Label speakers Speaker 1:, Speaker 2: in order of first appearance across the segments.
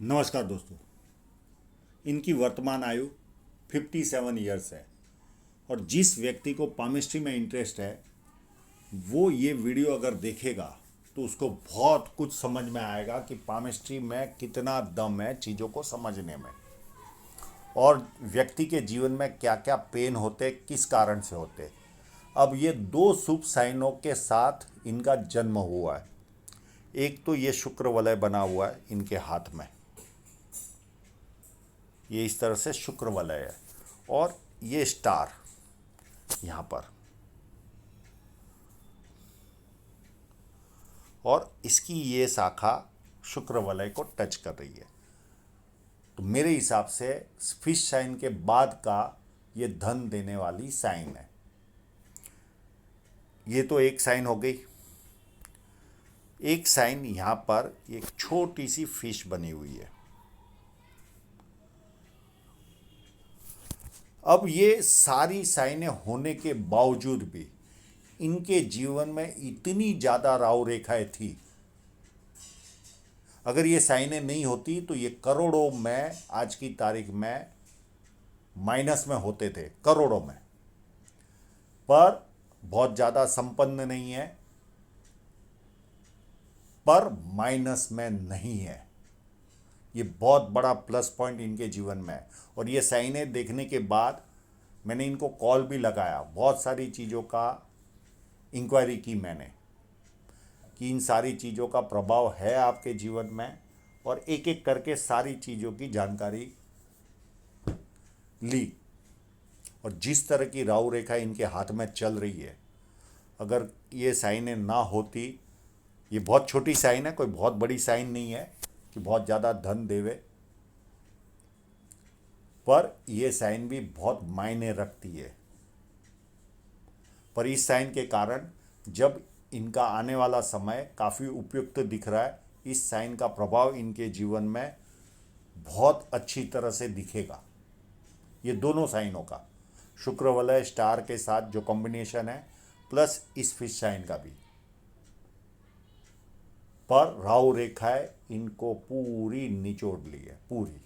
Speaker 1: नमस्कार दोस्तों। इनकी वर्तमान आयु 57 ईयर्स है। और जिस व्यक्ति को पामिस्ट्री में इंटरेस्ट है वो ये वीडियो अगर देखेगा तो उसको बहुत कुछ समझ में आएगा कि पामिस्ट्री में कितना दम है चीज़ों को समझने में, और व्यक्ति के जीवन में क्या क्या पेन होते, किस कारण से होते। अब ये दो शुभ साइनों के साथ इनका जन्म हुआ है। एक तो ये शुक्र वलय बना हुआ है इनके हाथ में, ये इस तरह से शुक्र वलय है, और ये स्टार यहाँ पर, और इसकी ये शाखा शुक्र वलय को टच कर रही है। तो मेरे हिसाब से फिश साइन के बाद का ये धन देने वाली साइन है। ये तो एक साइन हो गई। एक साइन यहाँ पर एक छोटी सी फिश बनी हुई है। अब ये सारी साइनें होने के बावजूद भी इनके जीवन में इतनी ज़्यादा राव रेखाएं थी। अगर ये साइनें नहीं होती तो ये करोड़ों में आज की तारीख में माइनस में होते थे, करोड़ों में। पर बहुत ज़्यादा संपन्न नहीं है, पर माइनस में नहीं है। ये बहुत बड़ा प्लस पॉइंट इनके जीवन में है। और ये साइनें देखने के बाद मैंने इनको कॉल भी लगाया, बहुत सारी चीज़ों का इंक्वायरी की मैंने कि इन सारी चीज़ों का प्रभाव है आपके जीवन में, और एक एक करके सारी चीज़ों की जानकारी ली। और जिस तरह की राहु रेखा इनके हाथ में चल रही है, अगर ये साइनें ना होती, ये बहुत छोटी साइन है, कोई बहुत बड़ी साइन नहीं है कि बहुत ज़्यादा धन देवे, पर यह साइन भी बहुत मायने रखती है। पर इस साइन के कारण जब इनका आने वाला समय काफ़ी उपयुक्त दिख रहा है, इस साइन का प्रभाव इनके जीवन में बहुत अच्छी तरह से दिखेगा। ये दोनों साइनों का, शुक्र वलय स्टार के साथ जो कॉम्बिनेशन है, प्लस इस फिश साइन का भी। पर राहु रेखाएं इनको पूरी निचोड़ ली है, पूरी।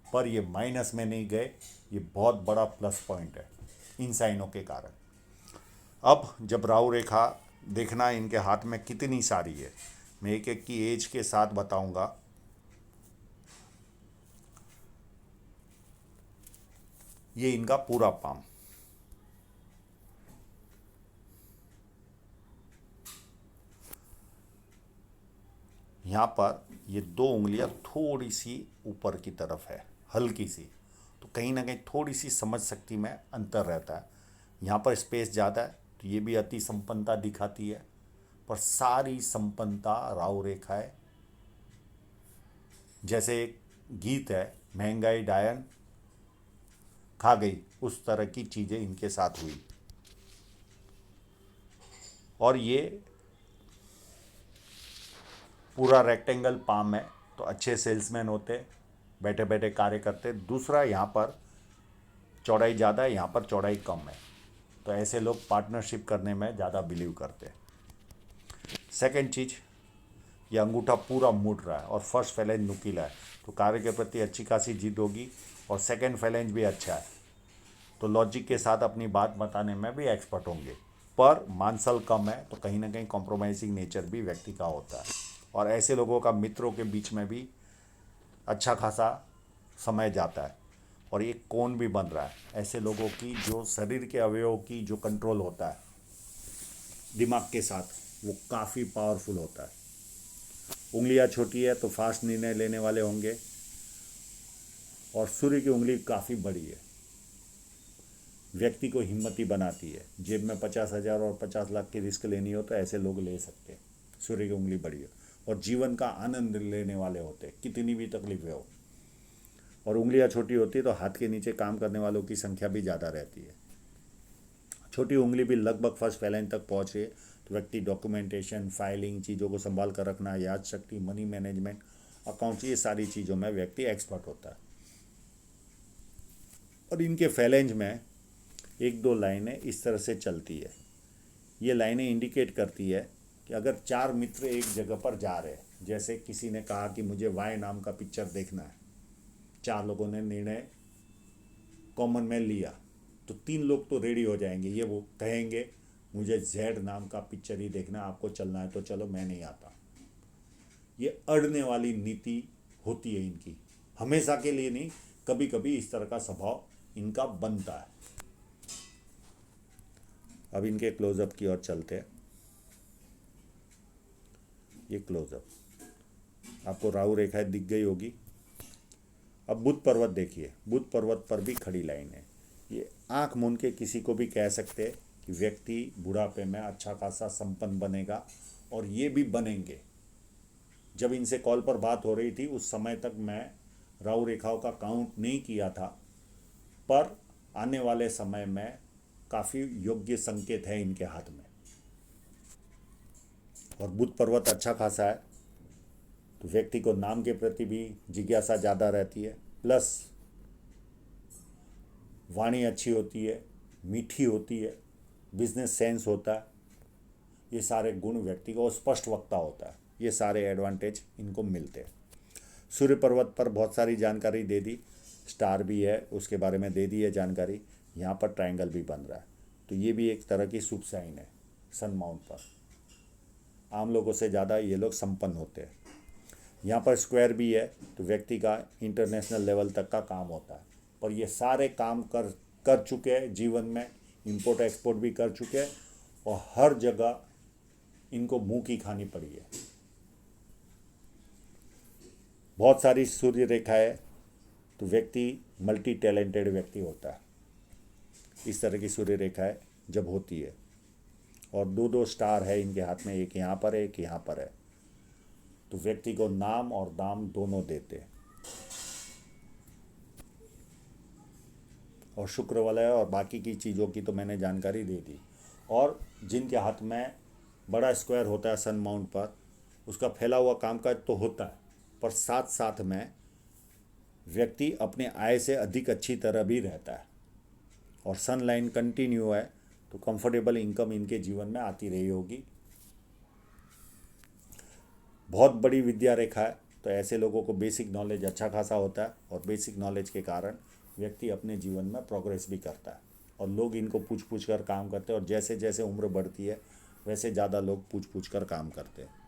Speaker 1: पर ये माइनस में नहीं गए, ये बहुत बड़ा प्लस पॉइंट है इन साइनों के कारण। अब जब राहु रेखा देखना इनके हाथ में कितनी सारी है, मैं एक एक की एज के साथ बताऊंगा। ये इनका पूरा पाम, यहाँ पर ये दो उंगलियां थोड़ी सी ऊपर की तरफ है, हल्की सी, तो कहीं ना कहीं थोड़ी सी समझ शक्ति में अंतर रहता है। यहाँ पर स्पेस ज़्यादा है तो ये भी अति संपन्नता दिखाती है, पर सारी संपन्नता राहु रेखा है। जैसे एक गीत है, महंगाई डायन खा गई, उस तरह की चीज़ें इनके साथ हुई। और ये पूरा रेक्टेंगल पाम है, तो अच्छे सेल्समैन होते, बैठे बैठे कार्य करते। दूसरा, यहाँ पर चौड़ाई ज़्यादा है, यहाँ पर चौड़ाई कम है, तो ऐसे लोग पार्टनरशिप करने में ज़्यादा बिलीव करते हैं। सेकंड चीज़, ये अंगूठा पूरा मुड़ रहा है और फर्स्ट फैलेंज नुकीला है, तो कार्य के प्रति अच्छी खासी जिद होगी। और सेकंड फैलेंज भी अच्छा है, तो लॉजिक के साथ अपनी बात बताने में भी एक्सपर्ट होंगे। पर मानसल कम है, तो कहीं ना कहीं कॉम्प्रोमाइजिंग नेचर भी व्यक्ति का होता है। और ऐसे लोगों का मित्रों के बीच में भी अच्छा खासा समय जाता है, और एक कोण भी बन रहा है ऐसे लोगों की जो शरीर के अवयवों की जो कंट्रोल होता है दिमाग के साथ, वो काफ़ी पावरफुल होता है। उंगलियां छोटी है तो फास्ट निर्णय लेने वाले होंगे, और सूर्य की उंगली काफ़ी बड़ी है, व्यक्ति को हिम्मती बनाती है। जेब में 50,000 और 50 लाख की रिस्क लेनी हो तो ऐसे लोग ले सकते हैं, सूर्य की उंगली बड़ी है। और जीवन का आनंद लेने वाले होते हैं, कितनी भी तकलीफें हो। और उंगलियां छोटी होती है तो हाथ के नीचे काम करने वालों की संख्या भी ज़्यादा रहती है। छोटी उंगली भी लगभग फर्स्ट फैलेंज तक पहुँच रही है, तो व्यक्ति डॉक्यूमेंटेशन, फाइलिंग, चीज़ों को संभाल कर रखना, याद शक्ति, मनी मैनेजमेंट, अकाउंट्स, ये सारी चीज़ों में व्यक्ति एक्सपर्ट होता है। और इनके फैलेंज में एक दो लाइनें इस तरह से चलती है। ये लाइनें इंडिकेट करती है कि अगर चार मित्र एक जगह पर जा रहे हैं, जैसे किसी ने कहा कि मुझे वाई नाम का पिक्चर देखना है, 4 लोगों ने निर्णय कॉमन में लिया, तो 3 लोग तो रेडी हो जाएंगे, ये वो कहेंगे मुझे जेड नाम का पिक्चर ही देखना है, आपको चलना है तो चलो, मैं नहीं आता। ये अड़ने वाली नीति होती है इनकी, हमेशा के लिए नहीं, कभी कभी इस तरह का स्वभाव इनका बनता है। अब इनके क्लोजअप की ओर चलते हैं। ये क्लोजअप आपको राहु रेखाएं दिख गई होगी। अब बुध पर्वत देखिए, बुध पर्वत पर भी खड़ी लाइन है। ये आंख मूंद के किसी को भी कह सकते हैं कि व्यक्ति बुढ़ापे में अच्छा खासा संपन्न बनेगा, और ये भी बनेंगे। जब इनसे कॉल पर बात हो रही थी उस समय तक मैं राहु रेखाओं का काउंट नहीं किया था, पर आने वाले समय में काफ़ी योग्य संकेत है इनके हाथ में। और बुध पर्वत अच्छा खासा है, तो व्यक्ति को नाम के प्रति भी जिज्ञासा ज़्यादा रहती है, प्लस वाणी अच्छी होती है, मीठी होती है, बिजनेस सेंस होता है, ये सारे गुण व्यक्ति को, स्पष्ट वक्ता होता है, ये सारे एडवांटेज इनको मिलते हैं। सूर्य पर्वत पर बहुत सारी जानकारी दे दी, स्टार भी है उसके बारे में दे दी है जानकारी। यहाँ पर ट्रायंगल भी बन रहा है, तो ये भी एक तरह की शुभ साइन है। सन माउंट पर आम लोगों से ज़्यादा ये लोग संपन्न होते हैं। यहाँ पर स्क्वायर भी है, तो व्यक्ति का इंटरनेशनल लेवल तक का काम होता है, पर ये सारे काम कर कर चुके हैं जीवन में, इंपोर्ट एक्सपोर्ट भी कर चुके हैं, और हर जगह इनको मुंह की खानी पड़ी है। बहुत सारी सूर्य रेखा है, तो व्यक्ति मल्टी टैलेंटेड व्यक्ति होता है। इस तरह की सूर्य रेखा है जब होती है, और 2-2 स्टार है इनके हाथ में, एक यहाँ पर है एक यहाँ पर है, तो व्यक्ति को नाम और दाम दोनों देते हैं। और शुक्र वलय और बाकी की चीज़ों की तो मैंने जानकारी दे दी। और जिनके हाथ में बड़ा स्क्वायर होता है सन माउंट पर, उसका फैला हुआ कामकाज तो होता है, पर साथ साथ में व्यक्ति अपने आय से अधिक अच्छी तरह भी रहता है। और सन लाइन कंटिन्यू है, तो कंफर्टेबल इनकम इनके जीवन में आती रही होगी। बहुत बड़ी विद्या रेखा है, तो ऐसे लोगों को बेसिक नॉलेज अच्छा खासा होता है, और बेसिक नॉलेज के कारण व्यक्ति अपने जीवन में प्रोग्रेस भी करता है, और लोग इनको पूछ पूछ कर काम करते हैं, और जैसे जैसे उम्र बढ़ती है वैसे ज़्यादा लोग पूछ पूछ कर काम करते हैं।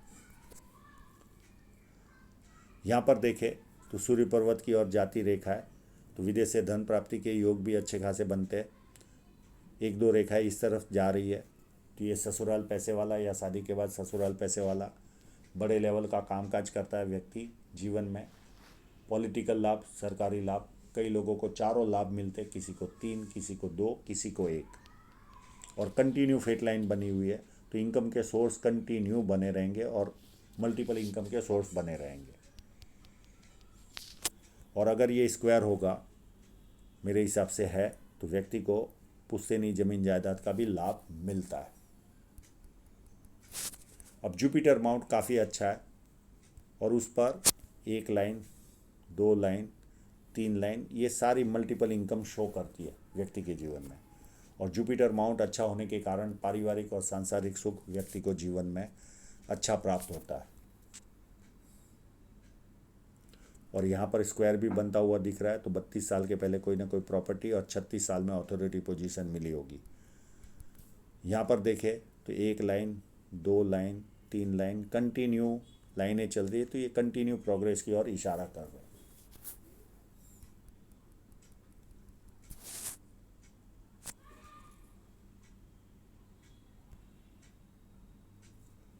Speaker 1: यहाँ पर देखें तो सूर्य पर्वत की ओर जाती रेखा है, तो विदेश से धन प्राप्ति के योग भी अच्छे खासे बनते हैं। 1-2 रेखाएं इस तरफ जा रही है, तो ये ससुराल पैसे वाला या शादी के बाद ससुराल पैसे वाला बड़े लेवल का कामकाज करता है व्यक्ति जीवन में। पॉलिटिकल लाभ, सरकारी लाभ, कई लोगों को चारों लाभ मिलते हैं, किसी को 3, किसी को 2, किसी को 1। और कंटिन्यू फेट लाइन बनी हुई है, तो इनकम के सोर्स कंटिन्यू बने रहेंगे, और मल्टीपल इनकम के सोर्स बने रहेंगे। और अगर ये स्क्वायर होगा, मेरे हिसाब से है, तो व्यक्ति को पुश्तैनी जमीन जायदाद का भी लाभ मिलता है। अब जुपिटर माउंट काफ़ी अच्छा है, और उस पर 1 लाइन, 2 लाइन, 3 लाइन, ये सारी मल्टीपल इनकम शो करती है व्यक्ति के जीवन में। और जुपिटर माउंट अच्छा होने के कारण पारिवारिक और सांसारिक सुख व्यक्ति को जीवन में अच्छा प्राप्त होता है। और यहाँ पर स्क्वायर भी बनता हुआ दिख रहा है, तो 32 साल के पहले कोई ना कोई प्रॉपर्टी, और 36 साल में अथॉरिटी पोजीशन मिली होगी। यहाँ पर देखें तो 1 लाइन, 2 लाइन, 3 लाइन, कंटिन्यू लाइनें चल रही है, तो ये कंटिन्यू प्रोग्रेस की ओर इशारा कर रहे हैं।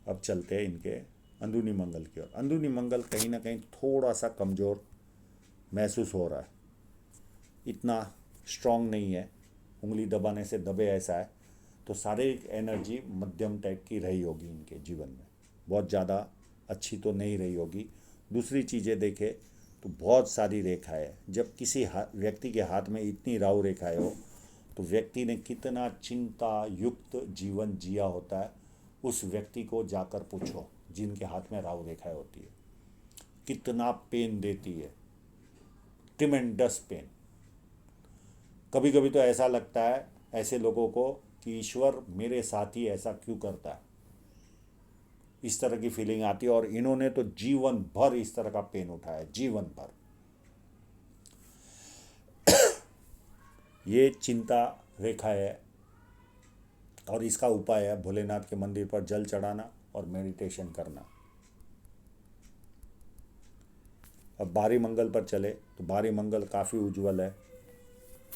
Speaker 1: अब चलते हैं इनके अंदरूनी मंगल की ओर। अंदरूनी मंगल कहीं ना कहीं थोड़ा सा कमज़ोर महसूस हो रहा है, इतना स्ट्रांग नहीं है, उंगली दबाने से दबे ऐसा है। तो शारीरिक एनर्जी मध्यम टाइप की रही होगी इनके जीवन में, बहुत ज़्यादा अच्छी तो नहीं रही होगी। दूसरी चीज़ें देखें तो बहुत सारी रेखाएं, जब किसी व्यक्ति के हाथ में इतनी राहु रेखाएं हो, तो व्यक्ति ने कितना चिंता युक्त जीवन जिया होता है, उस व्यक्ति को जाकर पूछो जिनके हाथ में राहु रेखाएं होती है, कितना पेन देती है, ट्रिमेंडस पेन। कभी कभी तो ऐसा लगता है ऐसे लोगों को कि ईश्वर मेरे साथ ही ऐसा क्यों करता है। इस तरह की फीलिंग आती है। और इन्होंने तो जीवन भर इस तरह का पेन उठाया, जीवन भर। ये चिंता रेखा है और इसका उपाय है भोलेनाथ के मंदिर पर जल चढ़ाना और मेडिटेशन करना। अब बारी मंगल पर चले तो बारी मंगल काफ़ी उज्जवल है।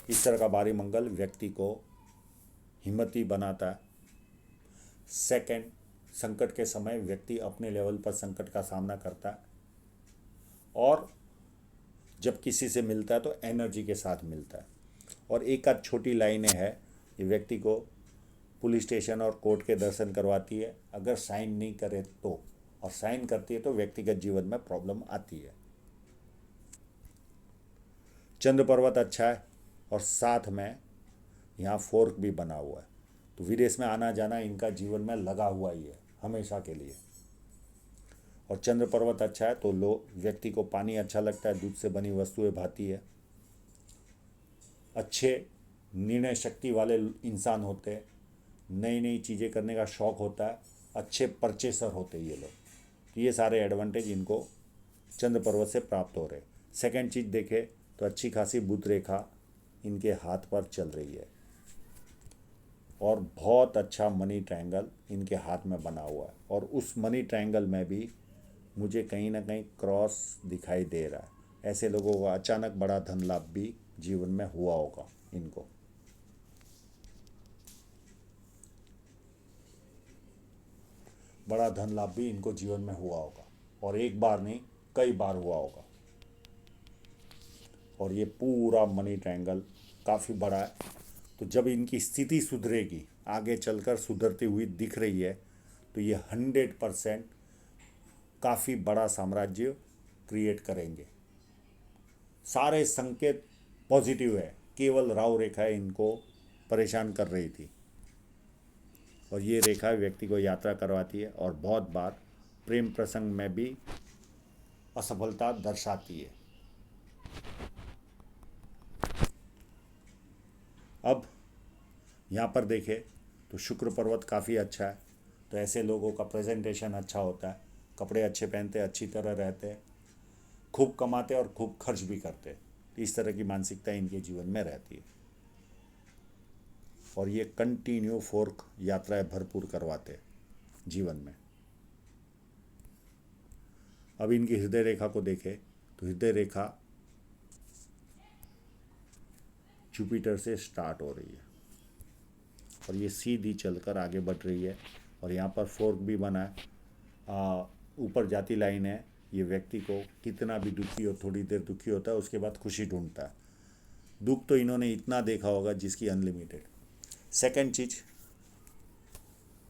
Speaker 1: इस तरह का बारी मंगल व्यक्ति को हिम्मती बनाता है। सेकंड, संकट के समय व्यक्ति अपने लेवल पर संकट का सामना करता है और जब किसी से मिलता है तो एनर्जी के साथ मिलता है। और एक आध छोटी लाइनें हैं, ये व्यक्ति को पुलिस स्टेशन और कोर्ट के दर्शन करवाती है अगर साइन नहीं करे तो, और साइन करती है तो व्यक्तिगत जीवन में प्रॉब्लम आती है। चंद्र पर्वत अच्छा है और साथ में यहाँ फोर्क भी बना हुआ है, तो विदेश में आना जाना इनका जीवन में लगा हुआ ही है हमेशा के लिए। और चंद्र पर्वत अच्छा है तो व्यक्ति को पानी अच्छा लगता है, दूध से बनी वस्तुएं भाती है, अच्छे निर्णय शक्ति वाले इंसान होते हैं, नई नई चीज़ें करने का शौक़ होता है, अच्छे परचेसर होते हैं ये लोग। तो ये सारे एडवांटेज इनको चंद्र पर्वत से प्राप्त हो रहे। सेकंड चीज़ देखें तो अच्छी खासी बुध रेखा इनके हाथ पर चल रही है और बहुत अच्छा मनी ट्रायंगल इनके हाथ में बना हुआ है। और उस मनी ट्रायंगल में भी मुझे कहीं ना कहीं क्रॉस दिखाई दे रहा है। ऐसे लोगों को अचानक बड़ा धन लाभ भी जीवन में हुआ होगा इनको। बड़ा धन लाभ भी इनको जीवन में हुआ होगा और एक बार नहीं कई बार हुआ होगा। और ये पूरा मनी ट्रायंगल काफ़ी बड़ा है, तो जब इनकी स्थिति सुधरेगी, आगे चलकर सुधरती हुई दिख रही है, तो ये 100% काफ़ी बड़ा साम्राज्य क्रिएट करेंगे। सारे संकेत पॉजिटिव है, केवल राहु रेखा इनको परेशान कर रही थी और ये रेखा व्यक्ति को यात्रा करवाती है और बहुत बार प्रेम प्रसंग में भी असफलता दर्शाती है। अब यहाँ पर देखें तो शुक्र पर्वत काफ़ी अच्छा है, तो ऐसे लोगों का प्रेजेंटेशन अच्छा होता है, कपड़े अच्छे पहनते, अच्छी तरह रहते, खूब कमाते और खूब खर्च भी करते। इस तरह की मानसिकता इनके जीवन में रहती है और ये कंटिन्यू फोर्क यात्राएं भरपूर करवाते जीवन में। अब इनकी हृदय रेखा को देखें तो हृदय रेखा जुपिटर से स्टार्ट हो रही है और ये सीधी चलकर आगे बढ़ रही है और यहाँ पर फोर्क भी बना है, ऊपर जाती लाइन है। ये व्यक्ति को कितना भी दुखी हो, थोड़ी देर दुखी होता है, उसके बाद खुशी ढूंढता है। दुख तो इन्होंने इतना देखा होगा जिसकी अनलिमिटेड। सेकंड चीज़,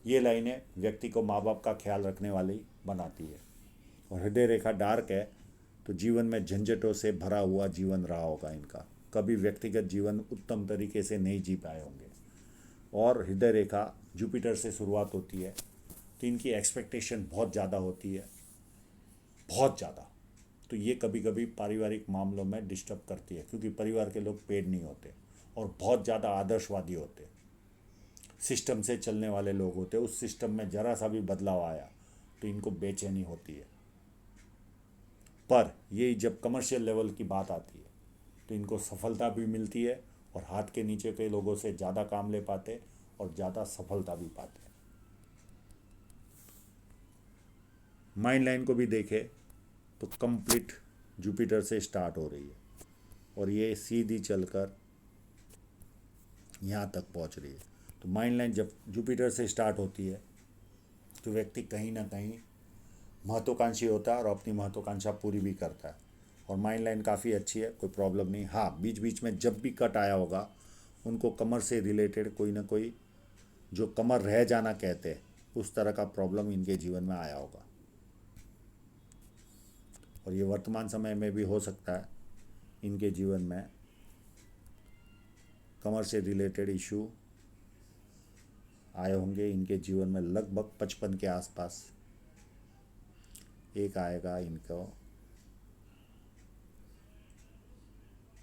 Speaker 1: ये लाइनें व्यक्ति को माँ बाप का ख्याल रखने वाली बनाती है। और हृदय रेखा डार्क है तो जीवन में झंझटों से भरा हुआ जीवन रहा होगा इनका, कभी व्यक्तिगत जीवन उत्तम तरीके से नहीं जी पाए होंगे। और हृदय रेखा जुपिटर से शुरुआत होती है तो इनकी एक्सपेक्टेशन बहुत ज़्यादा होती है, बहुत ज़्यादा। तो ये कभी कभी पारिवारिक मामलों में डिस्टर्ब करती है क्योंकि परिवार के लोग पेड नहीं होते और बहुत ज़्यादा आदर्शवादी होते, सिस्टम से चलने वाले लोग होते। उस सिस्टम में ज़रा सा भी बदलाव आया तो इनको बेचैनी होती है। पर ये जब कमर्शियल लेवल की बात आती है तो इनको सफलता भी मिलती है और हाथ के नीचे के लोगों से ज़्यादा काम ले पाते और ज़्यादा सफलता भी पाते। माइंड लाइन को भी देखें तो कंप्लीट जुपिटर से स्टार्ट हो रही है और ये सीधी चलकर यहाँ तक पहुँच रही है। तो माइंड लाइन जब जुपिटर से स्टार्ट होती है तो व्यक्ति कहीं ना कहीं महत्वाकांक्षी होता है और अपनी महत्वाकांक्षा पूरी भी करता है। और माइंड लाइन काफ़ी अच्छी है, कोई प्रॉब्लम नहीं। हाँ, बीच बीच में जब भी कट आया होगा उनको कमर से रिलेटेड कोई ना कोई, जो कमर रह जाना कहते हैं, उस तरह का प्रॉब्लम इनके जीवन में आया होगा और ये वर्तमान समय में भी हो सकता है इनके जीवन में कमर से रिलेटेड इशू आए होंगे। इनके जीवन में लगभग 55 के आसपास एक आएगा, इनको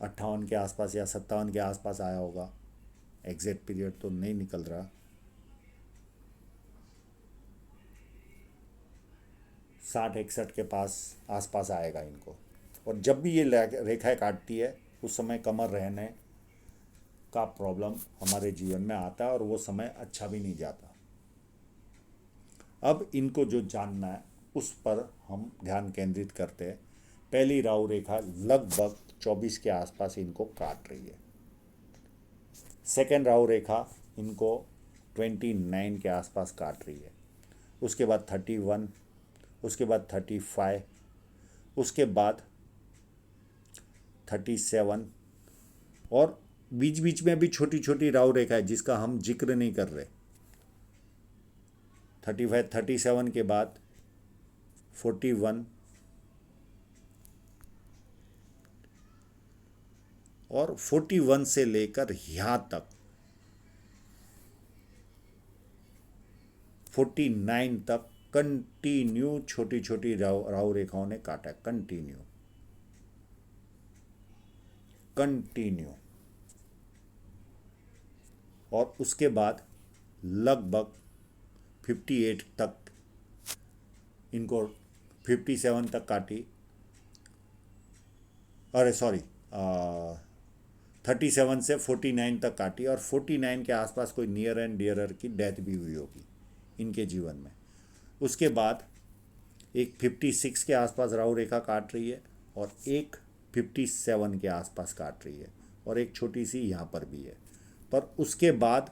Speaker 1: 58 के आसपास या 57 के आसपास आया होगा, एग्जैक्ट पीरियड तो नहीं निकल रहा। 60-61 के पास आसपास आएगा इनको। और जब भी ये रेखाएं काटती है उस समय कमर रहने का प्रॉब्लम हमारे जीवन में आता है और वो समय अच्छा भी नहीं जाता। अब इनको जो जानना है उस पर हम ध्यान केंद्रित करते हैं। पहली राहु रेखा लगभग 24 के आसपास इनको काट रही है। सेकेंड राहु रेखा इनको 29 के आसपास काट रही है। उसके बाद 31, उसके बाद 35, उसके बाद 37, और बीच बीच में भी छोटी छोटी राहु रेखा है जिसका हम जिक्र नहीं कर रहे। 35, 37 के बाद 41 और 41 से लेकर यहाँ तक 49 तक कंटिन्यू छोटी छोटी राहु रेखाओं ने काटा। Continue continue. और उसके बाद लगभग 58 तक इनको 57 तक काटी। अरे सॉरी, 37 से 49 तक काटी और 49 के आसपास कोई नियर एंड डियरर की डेथ भी हुई होगी इनके जीवन में। उसके बाद एक 56 के आसपास राहु रेखा काट रही है और एक 57 के आसपास काट रही है और एक छोटी सी यहाँ पर भी है। पर उसके बाद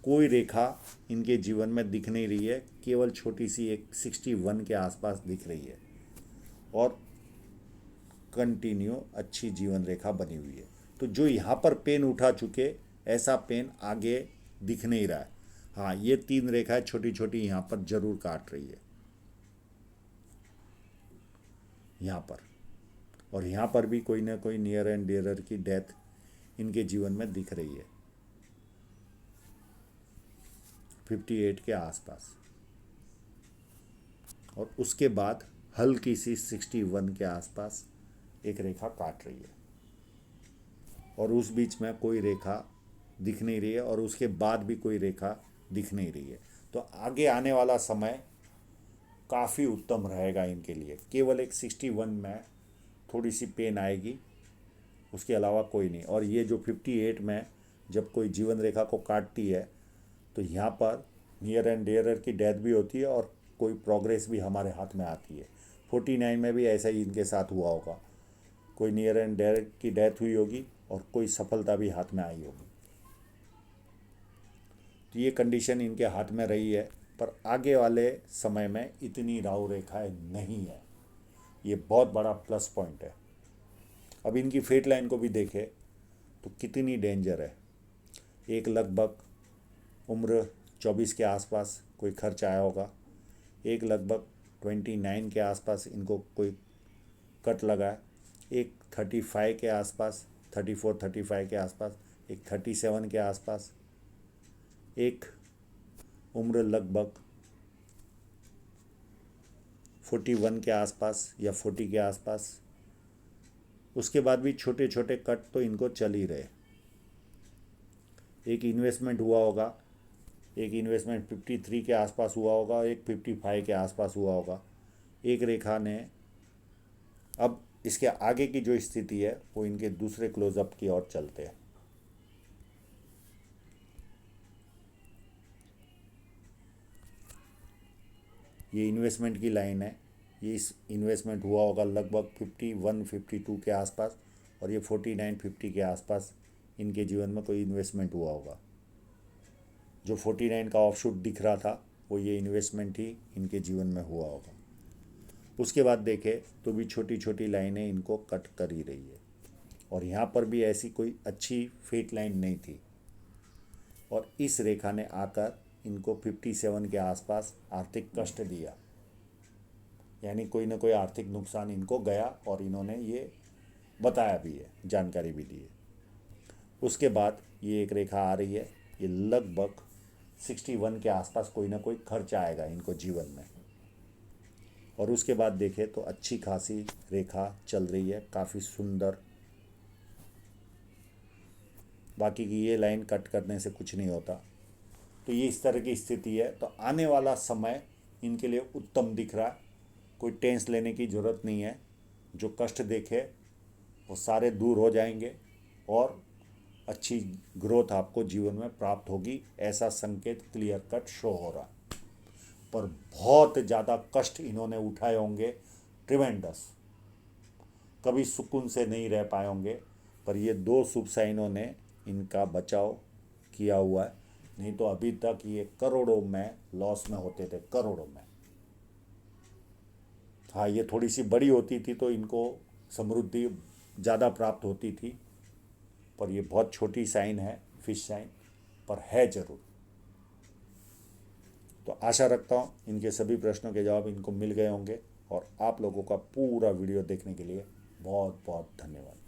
Speaker 1: कोई रेखा इनके जीवन में दिख नहीं रही है, केवल छोटी सी एक 61 के आसपास दिख रही है और कंटिन्यू अच्छी जीवन रेखा बनी हुई है। तो जो यहाँ पर पेन उठा चुके, ऐसा पेन आगे दिख नहीं रहा है। हाँ, ये 3 रेखाएं छोटी छोटी यहाँ पर जरूर काट रही है, यहाँ पर। और यहाँ पर भी कोई ना कोई नियर एंड डियरर की डेथ इनके जीवन में दिख रही है 58 के आसपास। और उसके बाद हल्की सी 61 के आसपास एक रेखा काट रही है और उस बीच में कोई रेखा दिख नहीं रही है और उसके बाद भी कोई रेखा दिख नहीं रही है। तो आगे आने वाला समय काफ़ी उत्तम रहेगा इनके लिए। केवल एक 61 में थोड़ी सी पेन आएगी, उसके अलावा कोई नहीं। और ये जो 58 में जब कोई जीवन रेखा को काटती है तो यहाँ पर नियर एंड डियरर की डेथ भी होती है और कोई प्रोग्रेस भी हमारे हाथ में आती है। 49 में भी ऐसा ही इनके साथ हुआ होगा, कोई नियर एंड डियर की डेथ हुई होगी और कोई सफलता भी हाथ में आई होगी। तो ये कंडीशन इनके हाथ में रही है, पर आगे वाले समय में इतनी राहु रेखाएं नहीं है। ये बहुत बड़ा प्लस पॉइंट है। अब इनकी फेट लाइन को भी देखें तो कितनी डेंजर है। एक लगभग उम्र 24 के आसपास कोई खर्च आया होगा, एक लगभग 29 के आसपास इनको कोई कट लगा है, एक 35 के आसपास, 34-35 के आसपास, एक 37 के आसपास, एक उम्र लगभग 41 के आसपास या 40 के आसपास। उसके बाद भी छोटे छोटे कट तो इनको चल ही रहे। एक इन्वेस्टमेंट हुआ होगा, एक इन्वेस्टमेंट 53 के आसपास हुआ होगा, एक 55 के आसपास हुआ होगा। एक रेखा ने, अब इसके आगे की जो स्थिति है वो इनके दूसरे क्लोजअप की ओर चलते हैं। ये इन्वेस्टमेंट की लाइन है। ये इस इन्वेस्टमेंट हुआ होगा लगभग 51-52 के आसपास और ये 49-50 के आसपास इनके जीवन में कोई इन्वेस्टमेंट हुआ होगा। जो 49 का ऑफशूट दिख रहा था वो ये इन्वेस्टमेंट ही इनके जीवन में हुआ होगा। उसके बाद देखें तो भी छोटी छोटी लाइनें इनको कट कर ही रही है और यहाँ पर भी ऐसी कोई अच्छी फेट लाइन नहीं थी और इस रेखा ने आकर इनको 57 के आसपास आर्थिक कष्ट दिया, यानी कोई ना कोई आर्थिक नुकसान इनको गया और इन्होंने ये बताया भी है, जानकारी भी दी है। उसके बाद ये एक रेखा आ रही है, ये लगभग 61 के आसपास कोई ना कोई खर्च आएगा इनको जीवन में। और उसके बाद देखें तो अच्छी खासी रेखा चल रही है, काफ़ी सुंदर। बाकी की ये लाइन कट करने से कुछ नहीं होता। तो ये इस तरह की स्थिति है। तो आने वाला समय इनके लिए उत्तम दिख रहा है, कोई टेंस लेने की ज़रूरत नहीं है। जो कष्ट देखे वो सारे दूर हो जाएंगे और अच्छी ग्रोथ आपको जीवन में प्राप्त होगी, ऐसा संकेत क्लियर कट शो हो रहा है। पर बहुत ज़्यादा कष्ट इन्होंने उठाए होंगे, ट्रिमेंडस, कभी सुकून से नहीं रह पाए होंगे। पर ये दो शुभ साइनों ने इनका बचाव किया हुआ है, नहीं तो अभी तक ये करोड़ों में लॉस में होते थे, करोड़ों में। हाँ, ये थोड़ी सी बड़ी होती थी तो इनको समृद्धि ज़्यादा प्राप्त होती थी, पर ये बहुत छोटी साइन है, फिश साइन, पर है ज़रूर। तो आशा रखता हूँ इनके सभी प्रश्नों के जवाब इनको मिल गए होंगे। और आप लोगों का पूरा वीडियो देखने के लिए बहुत बहुत धन्यवाद।